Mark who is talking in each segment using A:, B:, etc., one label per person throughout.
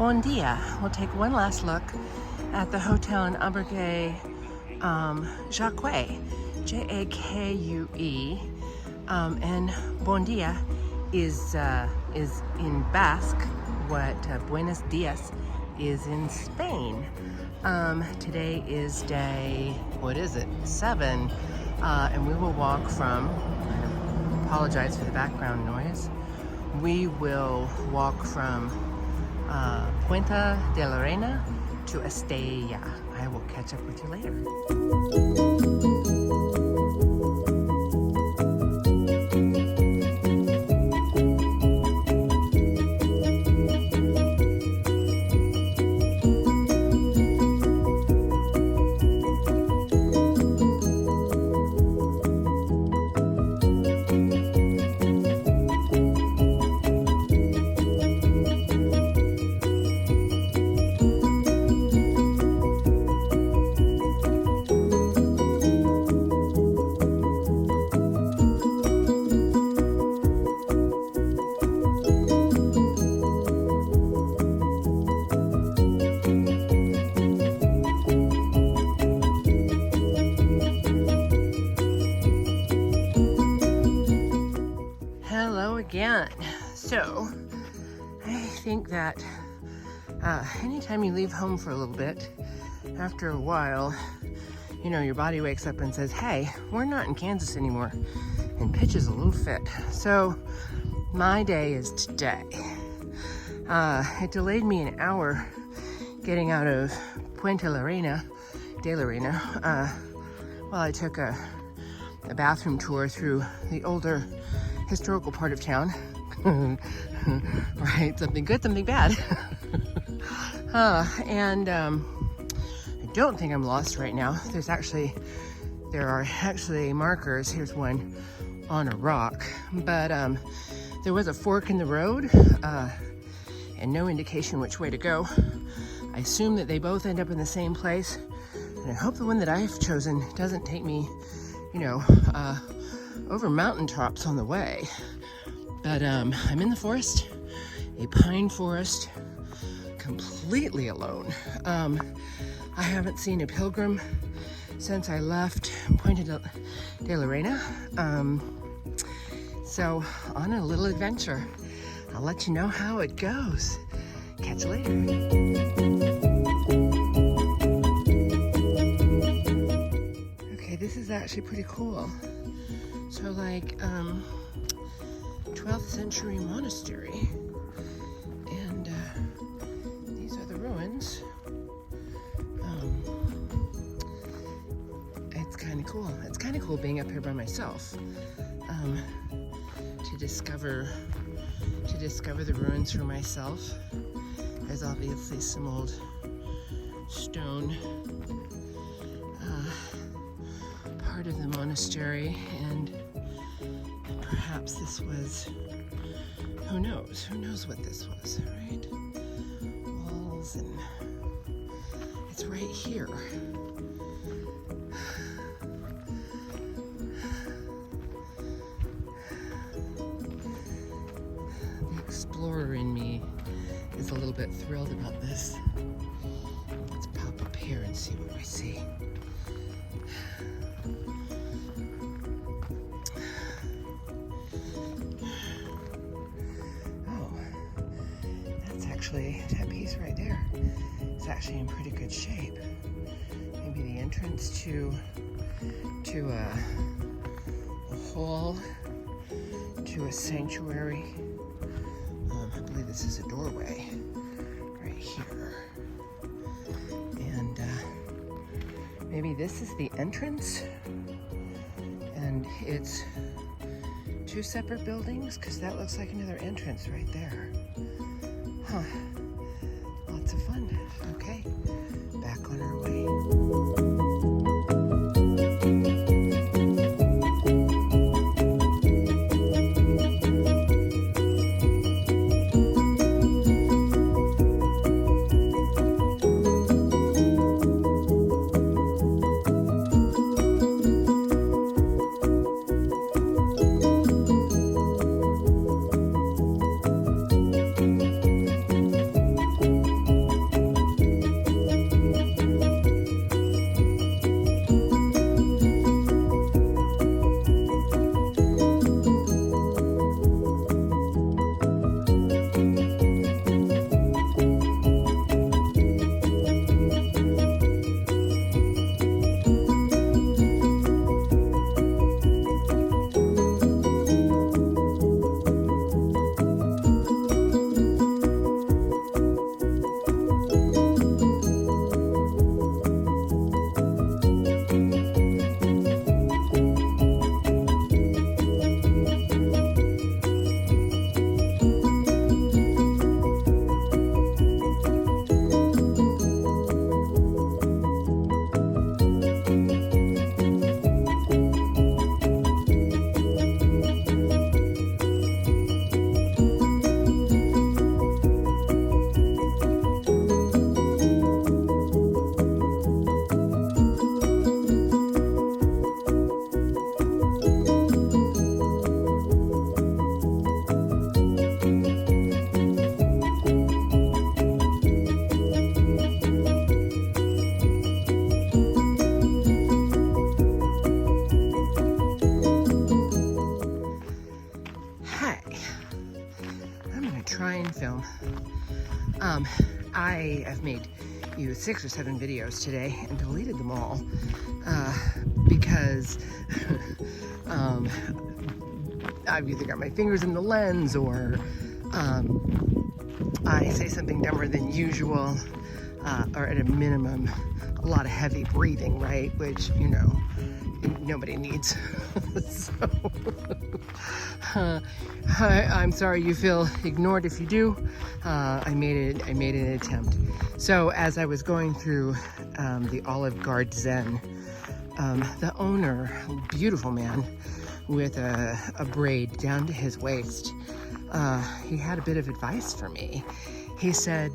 A: Bon dia. We'll take one last look at the hotel in Auberge, Jacque, J-A-Q-U-E, and Bon dia is in Basque what Buenos Dias is in Spain. Today is day, what is it, 7, and we will walk from, I apologize for the background noise, we will walk from Puenta de la Reina to Estella. I will catch up with you later. Again. So I think that anytime you leave home for a little bit, after a while, you know, your body wakes up and says, hey, we're not in Kansas anymore, and pitches a little fit. So my day is today. It delayed me an hour getting out of Puente de la Reina, while I took a bathroom tour through the older historical part of town. Right, something good, something bad. And I don't think I'm lost right now. There are actually markers. Here's one on a rock, but there was a fork in the road and no indication which way to go. I assume that they both end up in the same place, and I hope the one that I've chosen doesn't take me, you know, over mountaintops on the way. But I'm in the forest, a pine forest, completely alone. I haven't seen a pilgrim since I left Puente de la Reina. So on a little adventure. I'll let you know how it goes. Catch you later. Okay, this is actually pretty cool. So like 12th century monastery, and these are the ruins. It's kind of cool. It's kind of cool being up here by myself, to discover the ruins for myself. There's obviously some old stone part of the monastery, and perhaps this was, who knows what this was, right? Walls, and it's right here. The explorer in me is a little bit thrilled about this. Let's pop up here and see what we see. That piece right there is actually in pretty good shape. Maybe the entrance to a hall, to a sanctuary. I believe this is a doorway right here. And maybe this is the entrance, and it's two separate buildings, because that looks like another entrance right there. Huh. Lots of fun. Okay, back on our way. I have made you 6 or 7 videos today and deleted them all because I've either got my fingers in the lens or I say something dumber than usual, or at a minimum, a lot of heavy breathing, right? Which, you know, nobody needs. So, I'm sorry you feel ignored if you do. I made an attempt. So as I was going through the Olive Garden Zen, the owner, beautiful man with a braid down to his waist, he had a bit of advice for me. He said,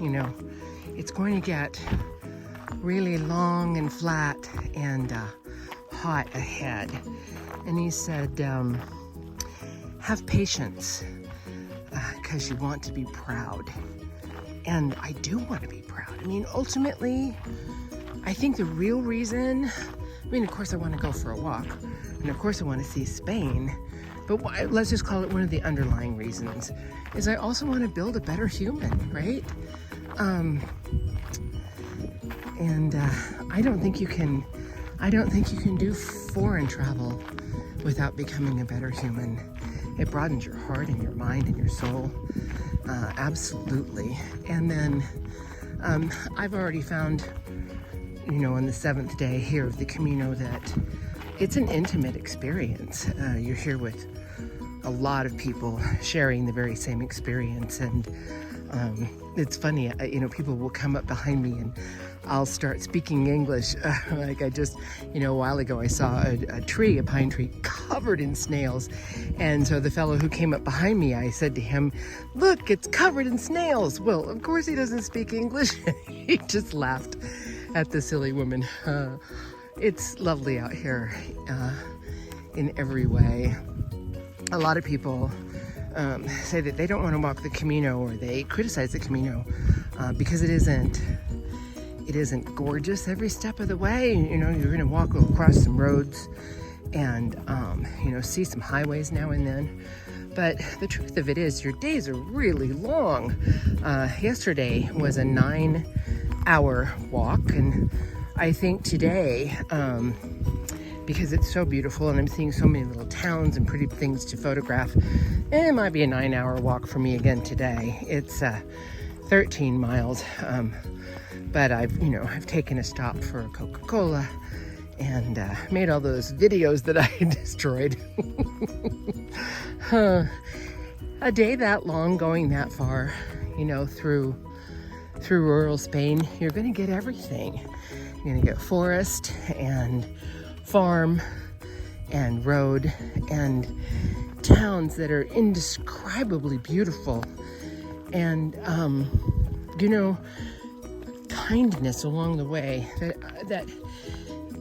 A: you know, it's going to get really long and flat and hot ahead. And he said, have patience, because you want to be proud. And I do want to be proud. I mean, ultimately, I think the real reason, I mean, of course I want to go for a walk, and of course I want to see Spain, but let's just call it one of the underlying reasons, is I also want to build a better human, right? And I don't think you can do foreign travel without becoming a better human. It broadens your heart and your mind and your soul, absolutely. And then I've already found, you know, on the 7th day here of the Camino that it's an intimate experience. You're here with a lot of people sharing the very same experience, and it's funny, you know, people will come up behind me and I'll start speaking English. Like I just, you know, a while ago I saw a pine tree covered in snails. And so the fellow who came up behind me, I said to him, look, it's covered in snails. Well, of course he doesn't speak English. He just laughed at the silly woman. It's lovely out here in every way. A lot of people say that they don't want to walk the Camino, or they criticize the Camino because it isn't gorgeous every step of the way. You know, you're going to walk across some roads and, you know, see some highways now and then. But the truth of it is your days are really long. Yesterday was a 9-hour walk, and I think today, because it's so beautiful and I'm seeing so many little towns and pretty things to photograph, it might be a 9-hour walk for me again today. It's 13 miles. But I've taken a stop for a Coca-Cola and made all those videos that I destroyed. A day that long, going that far, you know, through rural Spain, you're going to get everything. You're going to get forest and farm and road and towns that are indescribably beautiful, and you know, kindness along the way that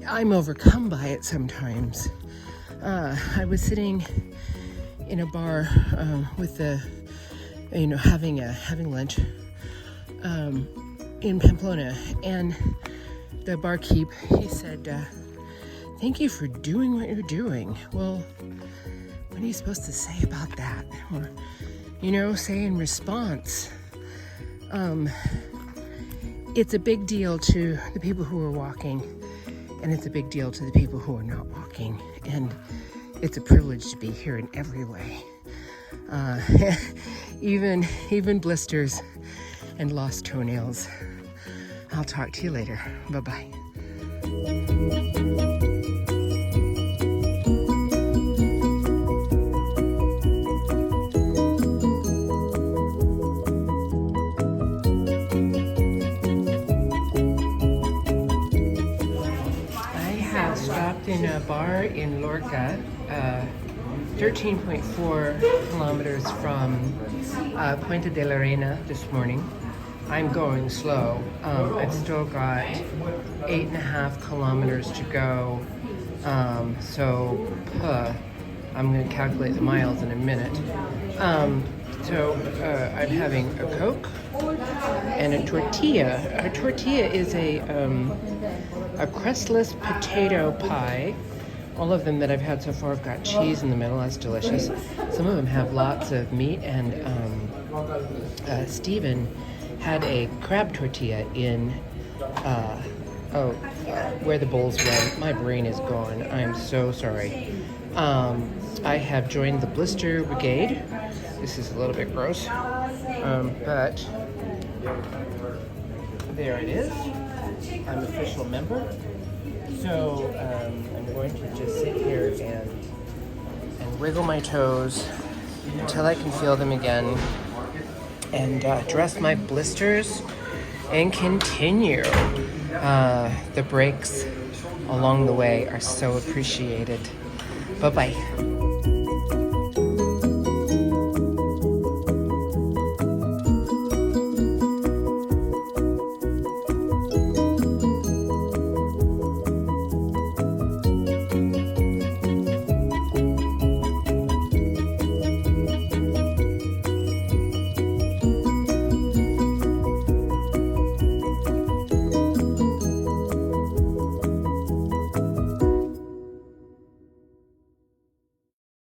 A: I'm overcome by it sometimes. I was sitting in a bar with having lunch in Pamplona, and the barkeep, he said, thank you for doing what you're doing. Well, what are you supposed to say about that? Or, you know, say in response, it's a big deal to the people who are walking, and it's a big deal to the people who are not walking, and it's a privilege to be here in every way. Even blisters and lost toenails. I'll talk to you later. Bye-bye. In a bar in Lorca, 13.4 kilometers from Puenta de la Reina this morning. I'm going slow. I've still got 8.5 kilometers to go. I'm going to calculate the miles in a minute. I'm having a Coke and a tortilla. A tortilla is a crustless potato pie. All of them that I've had so far have got cheese in the middle. That's delicious. Some of them have lots of meat and Steven had a crab tortilla in, where the bowls went. My brain is gone. I'm so sorry. I have joined the blister brigade. This is a little bit gross, but there it is. I'm an official member. So I'm going to just sit here and wiggle my toes until I can feel them again, and dress my blisters and continue. The breaks along the way are so appreciated. Bye-bye.